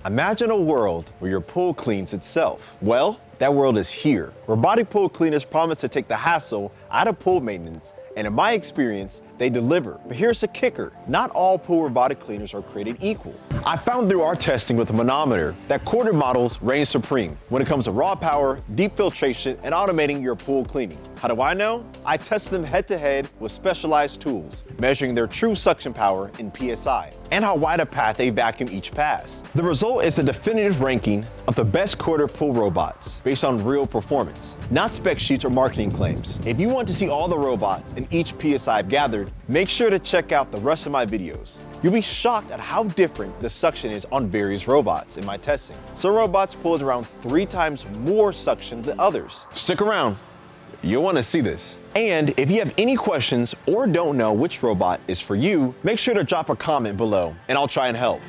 Imagine a world where your pool cleans itself. Well, that world is here. Robotic pool cleaners promise to take the hassle out of pool maintenance, and in my experience, they deliver. But here's the kicker. Not all pool robotic cleaners are created equal. I found through our testing with the Manometer that corded models reign supreme when it comes to raw power, deep filtration, and automating your pool cleaning. How do I know? I tested them head-to-head with specialized tools, measuring their true suction power in PSI, and how wide a path they vacuum each pass. The result is the definitive ranking of the best corded pool robots based on real performance, not spec sheets or marketing claims. If you want to see all the robots and each PSI I've gathered, make sure to check out the rest of my videos. You'll be shocked at how different the suction is on various robots in my testing. Some robots pulled around 3 times more suction than others. Stick around, you'll want to see this. And if you have any questions or don't know which robot is for you, make sure to drop a comment below and I'll try and help.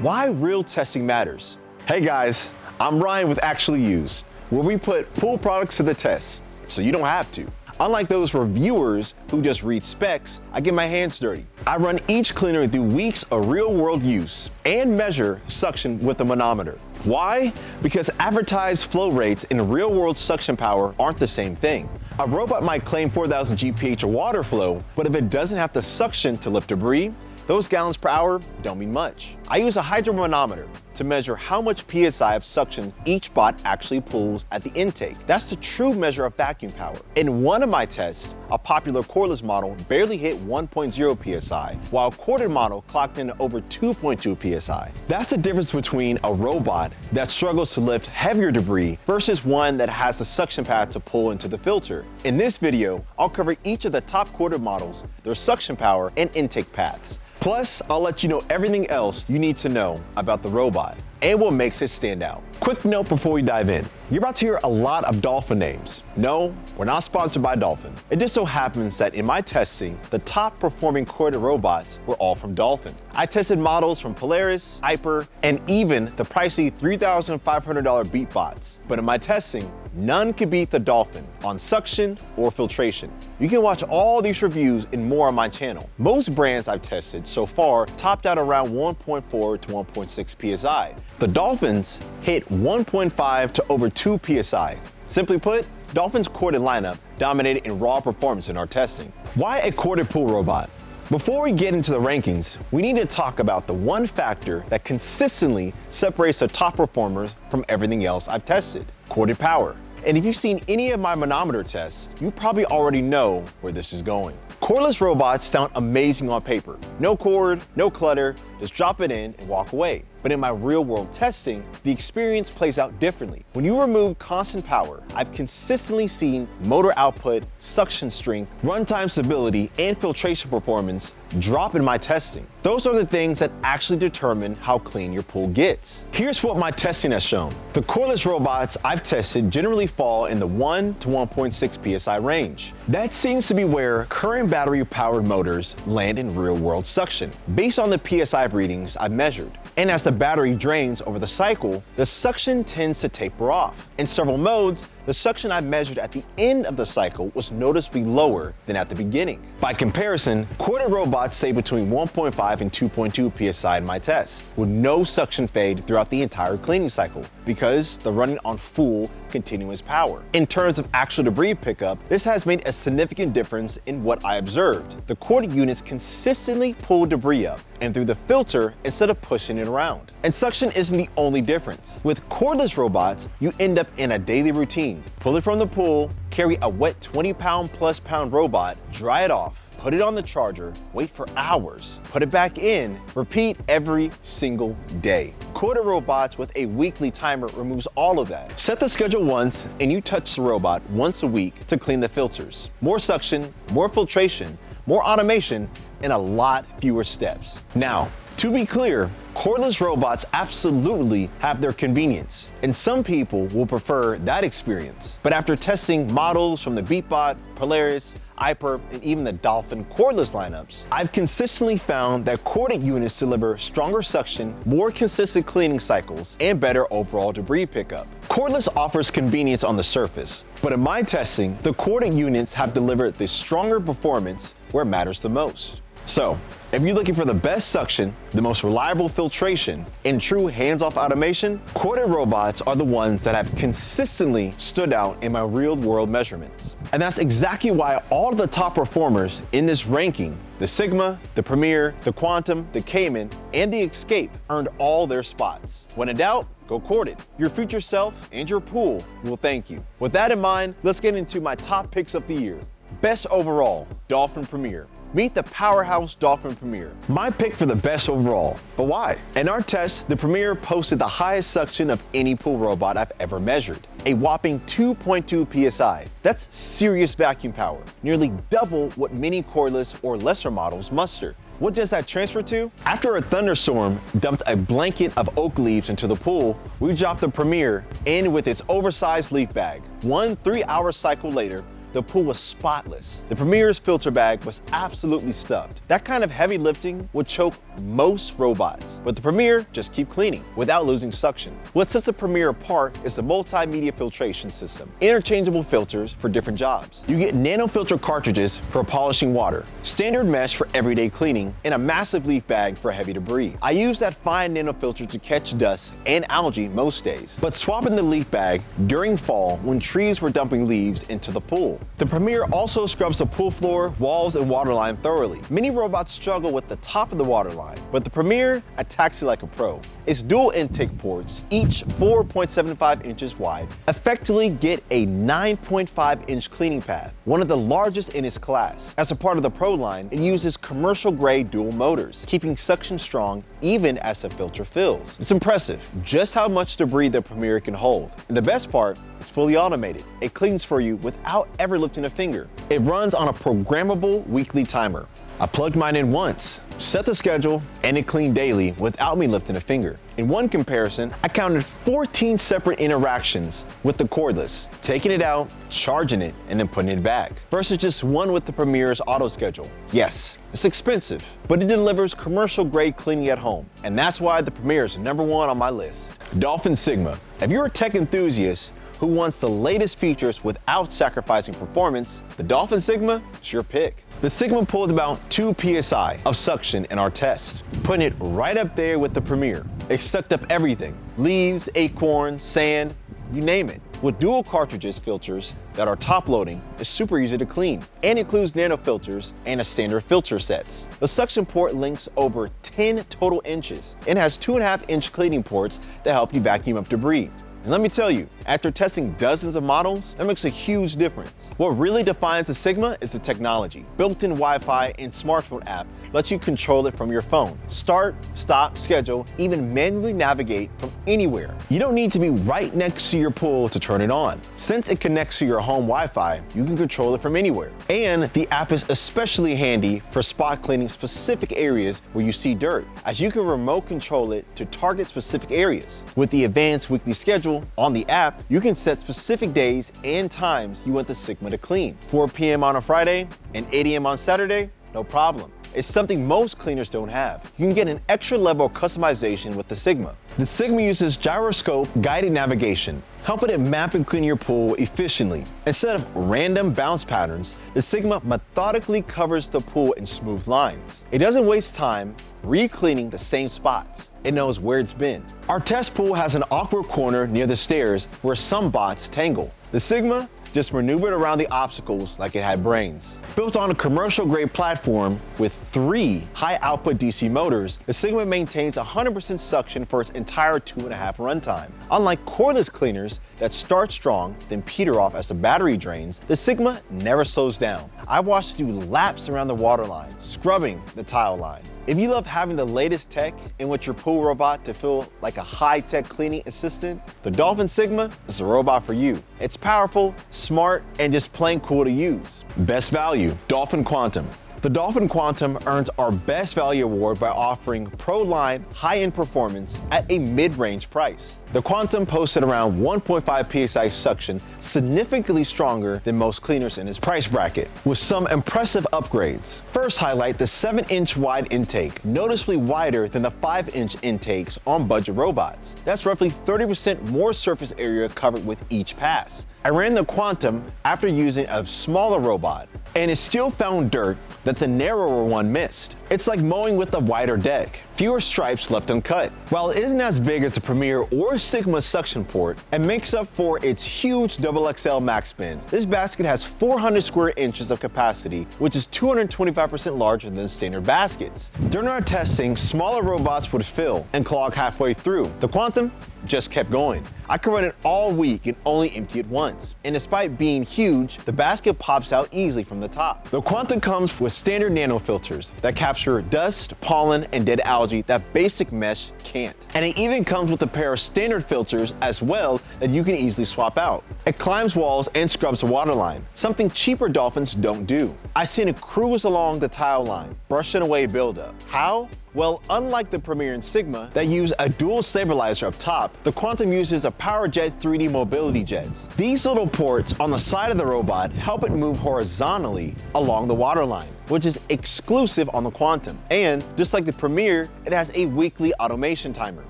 Why real testing matters. Hey guys, I'm Ryan with Actually Used, where we put pool products to the test, so you don't have to. Unlike those reviewers who just read specs, I get my hands dirty. I run each cleaner through weeks of real-world use and measure suction with the manometer. Why? Because advertised flow rates and real-world suction power aren't the same thing. A robot might claim 4,000 GPH of water flow, but if it doesn't have the suction to lift debris, those gallons per hour don't mean much. I use a hydromanometer to measure how much PSI of suction each bot actually pulls at the intake. That's the true measure of vacuum power. In one of my tests, a popular cordless model barely hit 1.0 PSI, while a corded model clocked in over 2.2 PSI. That's the difference between a robot that struggles to lift heavier debris versus one that has the suction pad to pull into the filter. In this video, I'll cover each of the top corded models, their suction power, and intake paths. Plus, I'll let you know everything else you need to know about the robot and what makes it stand out. Quick note before we dive in. You're about to hear a lot of Dolphin names. No, we're not sponsored by Dolphin. It just so happens that in my testing, the top performing corded robots were all from Dolphin. I tested models from Polaris, Hyper, and even the pricey $3,500 Beat bots. But in my testing, none could beat the Dolphin on suction or filtration. You can watch all these reviews and more on my channel. Most brands I've tested so far topped out around 1.4 to 1.6 PSI. The Dolphins hit 1.5 to over 2 PSI. Simply put, Dolphin's corded lineup dominated in raw performance in our testing. Why a corded pool robot? Before we get into the rankings, we need to talk about the one factor that consistently separates the top performers from everything else I've tested: corded power. And if you've seen any of my manometer tests, you probably already know where this is going. Cordless robots sound amazing on paper. No cord, no clutter, just drop it in and walk away. But in my real-world testing, the experience plays out differently. When you remove constant power, I've consistently seen motor output, suction strength, runtime stability, and filtration performance drop in my testing. Those are the things that actually determine how clean your pool gets. Here's what my testing has shown. The cordless robots I've tested generally fall in the 1 to 1.6 PSI range. That seems to be where current battery-powered motors land in real-world suction, based on the PSI readings I've measured. And as the battery drains over the cycle, the suction tends to taper off. In several modes, the suction I measured at the end of the cycle was noticeably lower than at the beginning. By comparison, corded robots stay between 1.5 and 2.2 PSI in my tests, with no suction fade throughout the entire cleaning cycle, because they're running on full continuous power. In terms of actual debris pickup, this has made a significant difference in what I observed. The corded units consistently pull debris up and through the filter instead of pushing it around. And suction isn't the only difference. With cordless robots, you end up in a daily routine. Pull it from the pool, carry a wet 20-pound robot, dry it off, put it on the charger, wait for hours, put it back in, repeat every single day. Corded robots with a weekly timer removes all of that. Set the schedule once and you touch the robot once a week to clean the filters. More suction, more filtration, more automation, and a lot fewer steps. Now, to be clear, cordless robots absolutely have their convenience, and some people will prefer that experience. But after testing models from the BeatBot, Polaris, Hyper, and even the Dolphin cordless lineups, I've consistently found that corded units deliver stronger suction, more consistent cleaning cycles, and better overall debris pickup. Cordless offers convenience on the surface, but in my testing, the corded units have delivered the stronger performance where it matters the most. So, If you're looking for the best suction, the most reliable filtration, and true hands-off automation, corded robots are the ones that have consistently stood out in my real-world measurements. And that's exactly why all of the top performers in this ranking, the Sigma, the Premier, the Quantum, the Cayman, and the Escape, earned all their spots. When in doubt, go corded. Your future self and your pool will thank you. With that in mind, let's get into my top picks of the year. Best overall, Dolphin Premier. Meet the powerhouse Dolphin Premier. My pick for the best overall, but why? In our test, the Premier posted the highest suction of any pool robot I've ever measured, a whopping 2.2 PSI. That's serious vacuum power, nearly double what many cordless or lesser models muster. What does that transfer to? After a thunderstorm dumped a blanket of oak leaves into the pool, we dropped the Premier in with its oversized leaf bag. 1 3-hour cycle later, the pool was spotless. The Premier's filter bag was absolutely stuffed. That kind of heavy lifting would choke most robots, but the Premier just keep cleaning without losing suction. What sets the Premier apart is the multimedia filtration system, interchangeable filters for different jobs. You get nano filter cartridges for polishing water, standard mesh for everyday cleaning, and a massive leaf bag for heavy debris. I use that fine nano filter to catch dust and algae most days, but swapping the leaf bag during fall when trees were dumping leaves into the pool. The Premier also scrubs the pool floor, walls, and waterline thoroughly. Many robots struggle with the top of the waterline, but the Premier attacks it like a pro. Its dual intake ports, each 4.75 inches wide, effectively get a 9.5-inch cleaning path, one of the largest in its class. As a part of the Pro line, it uses commercial-grade dual motors, keeping suction strong even as the filter fills. It's impressive just how much debris the Premier can hold. And the best part, it's fully automated. It cleans for you without ever lifting a finger. It runs on a programmable weekly timer. I plugged mine in once, set the schedule, and it cleaned daily without me lifting a finger. In one comparison, I counted 14 separate interactions with the cordless, taking it out, charging it, and then putting it back, versus just one with the Premier's auto schedule. Yes, it's expensive, but it delivers commercial-grade cleaning at home, and that's why the Premier is #1 on my list. Dolphin Sigma. If you're a tech enthusiast who wants the latest features without sacrificing performance, the Dolphin Sigma is your pick. The Sigma pulled about 2 PSI of suction in our test, putting it right up there with the Premier. It sucked up everything, leaves, acorns, sand, you name it. With dual cartridges filters that are top loading, it's super easy to clean and includes nano filters and a standard filter sets. The suction port links over 10 total inches and has 2.5-inch cleaning ports that help you vacuum up debris. And let me tell you, after testing dozens of models, that makes a huge difference. What really defines the Sigma is the technology. Built-in Wi-Fi and smartphone app lets you control it from your phone. Start, stop, schedule, even manually navigate from anywhere. You don't need to be right next to your pool to turn it on. Since it connects to your home Wi-Fi, you can control it from anywhere. And the app is especially handy for spot cleaning specific areas where you see dirt, as you can remote control it to target specific areas. With the advanced weekly schedule on the app, you can set specific days and times you want the Sigma to clean. 4 p.m. on a Friday and 8 a.m. on Saturday, no problem. It's something most cleaners don't have. You can get an extra level of customization with the Sigma. The Sigma uses gyroscope guided navigation, helping it map and clean your pool efficiently. Instead of random bounce patterns, the Sigma methodically covers the pool in smooth lines. It doesn't waste time re-cleaning the same spots. It knows where it's been. Our test pool has an awkward corner near the stairs where some bots tangle. The Sigma just maneuvered around the obstacles like it had brains. Built on a commercial-grade platform with 3 high-output DC motors, the Sigma maintains 100% suction for its entire 2.5 runtime. Unlike cordless cleaners that start strong, then peter off as the battery drains, the Sigma never slows down. I watched it do laps around the waterline, scrubbing the tile line. If you love having the latest tech and want your pool robot to feel like a high-tech cleaning assistant, the Dolphin Sigma is the robot for you. It's powerful, smart, and just plain cool to use. Best value, Dolphin Quantum. The Dolphin Quantum earns our Best Value Award by offering pro-line high-end performance at a mid-range price. The Quantum posted around 1.5 PSI suction, significantly stronger than most cleaners in its price bracket, with some impressive upgrades. First, highlight the 7-inch wide intake, noticeably wider than the 5-inch intakes on budget robots. That's roughly 30% more surface area covered with each pass. I ran the Quantum after using a smaller robot, and it still found dirt that the narrower one missed. It's like mowing with a wider deck, fewer stripes left uncut. While it isn't as big as the Premier or Sigma suction port, it makes up for its huge XXL max bin. This basket has 400 square inches of capacity, which is 225% larger than standard baskets. During our testing, smaller robots would fill and clog halfway through. The Quantum just kept going. I could run it all week and only empty it once. And despite being huge, the basket pops out easily from the top. The Quantum comes with standard nano filters that capture dust, pollen, and dead algae that basic mesh can't. And it even comes with a pair of standard filters as well that you can easily swap out. It climbs walls and scrubs the water line, something cheaper Dolphins don't do. I've seen it cruise along the tile line, brushing away buildup. How? Well, unlike the Premier and Sigma that use a dual stabilizer up top, the Quantum uses a PowerJet 3D mobility jets. These little ports on the side of the robot help it move horizontally along the water line, which is exclusive on the Quantum. And just like the Premier, it has a weekly automation timer.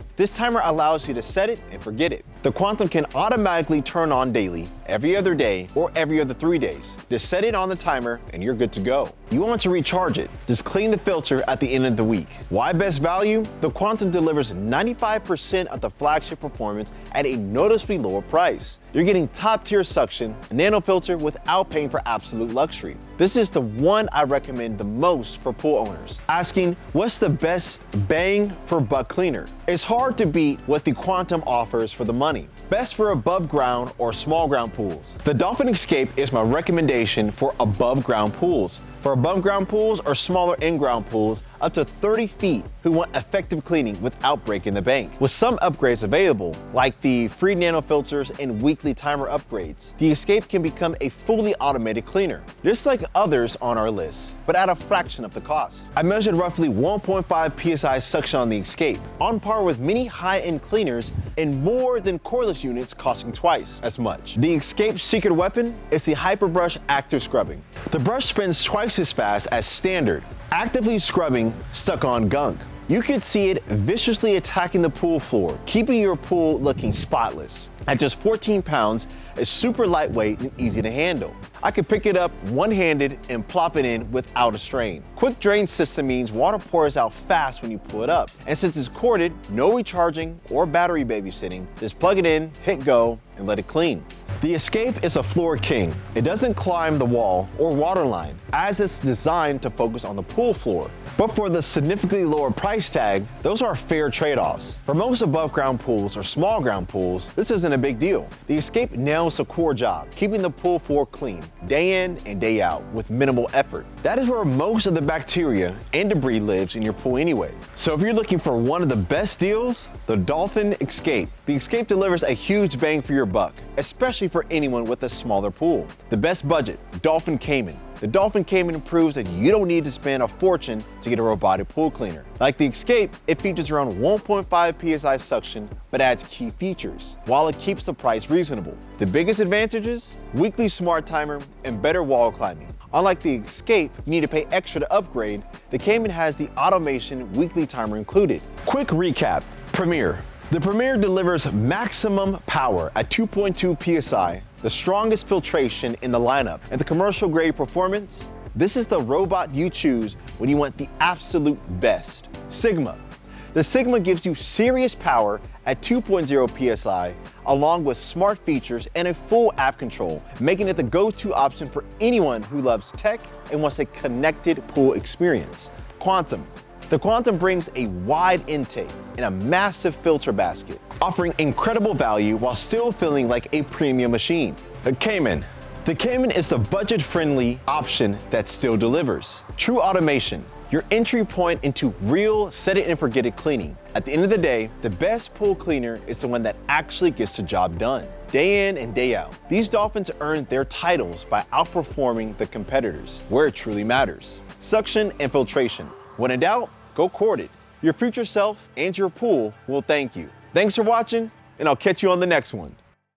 This timer allows you to set it and forget it. The Quantum can automatically turn on daily, every other day, or every other 3 days. Just set it on the timer and you're good to go. You want to recharge it, just clean the filter at the end of the week. Why best value? The Quantum delivers 95% of the flagship performance at a noticeably lower price. You're getting top-tier suction, nano filter without paying for absolute luxury. This is the one I recommend the most for pool owners. Asking, what's the best bang for buck cleaner? It's hard to beat what the Quantum offers for the money. Best for above ground or small ground pools. The Dolphin Escape is my recommendation for above ground pools. For above ground pools or smaller in-ground pools up to 30 feet who want effective cleaning without breaking the bank. With some upgrades available, like the free nano filters and weekly timer upgrades, the Escape can become a fully automated cleaner, just like others on our list, but at a fraction of the cost. I measured roughly 1.5 PSI suction on the Escape, on par with many high-end cleaners and more than cordless units costing twice as much. The Escape's secret weapon is the Hyperbrush Active Scrubbing. The brush spins twice as fast as standard, actively scrubbing stuck-on gunk. You could see it viciously attacking the pool floor, keeping your pool looking spotless. At just 14 pounds, it's super lightweight and easy to handle. I could pick it up one-handed and plop it in without a strain. Quick drain system means water pours out fast when you pull it up. And since it's corded, no recharging or battery babysitting, just plug it in, hit go, and let it clean. The Escape is a floor king. It doesn't climb the wall or water line, as it's designed to focus on the pool floor. But for the significantly lower price tag, those are fair trade-offs. For most above ground pools or small ground pools, this isn't a big deal. The Escape nails the core job, keeping the pool floor clean, day in and day out, with minimal effort. That is where most of the bacteria and debris lives in your pool anyway. So if you're looking for one of the best deals, the Dolphin Escape. The Escape delivers a huge bang for your buck, especially for anyone with a smaller pool. The best budget, Dolphin Cayman. The Dolphin Cayman proves that you don't need to spend a fortune to get a robotic pool cleaner. Like the Escape, it features around 1.5 PSI suction, but adds key features, while it keeps the price reasonable. The biggest advantages? Weekly smart timer and better wall climbing. Unlike the Escape, you need to pay extra to upgrade. The Cayman has the automation weekly timer included. Quick recap, Premier. The Premier delivers maximum power at 2.2 PSI, the strongest filtration in the lineup, and the commercial grade performance. This is the robot you choose when you want the absolute best. Sigma. The Sigma gives you serious power at 2.0 PSI, along with smart features and a full app control, making it the go-to option for anyone who loves tech and wants a connected pool experience. Quantum. The Quantum brings a wide intake and a massive filter basket, offering incredible value while still feeling like a premium machine. The Cayman. The Cayman is a budget-friendly option that still delivers. True automation, your entry point into real set-it-and-forget-it cleaning. At the end of the day, the best pool cleaner is the one that actually gets the job done, day in and day out. These Dolphins earned their titles by outperforming the competitors, where it truly matters. Suction and filtration. When in doubt, go corded. Your future self and your pool will thank you. Thanks for watching, and I'll catch you on the next one.